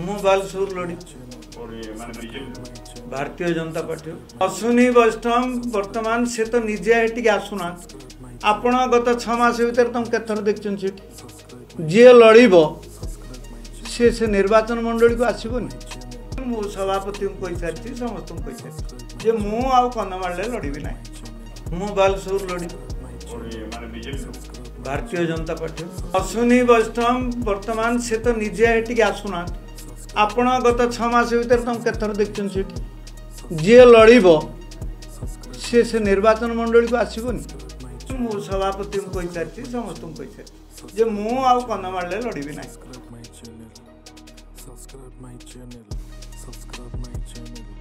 ମୁଁ ବାଲେଶ୍ୱର ଲଢ଼ି और ये माने बीजेपी भारतीय जनता पार्टी अश्विनी वैष्णव बर्तमान से तो निजे एटी आसुना आपण गत 6 मास भीतर तुम केथर देखछन सीट जी लड़ब से निर्वाचन मंडली को आसबनी मु सभापति को कही सारी समस्त को कही सारी जे मु आ कन्धमाल लड़बी ना मु बालेश्वर लड़ी और ये माने बीजेपी भारतीय जनता पार्टी अश्विनी वैष्णव बर्तमान से तो निजे एटी आसुना आपण गत 6 मास भीतर तुम केथर देखछन सीट जी लड़ब से निर्वाचन मंडली को आसबनी मु सभापति को कही सारी समस्त को कही सारी जे मु आ कन्धमाल लड़बी ना subscribe my channel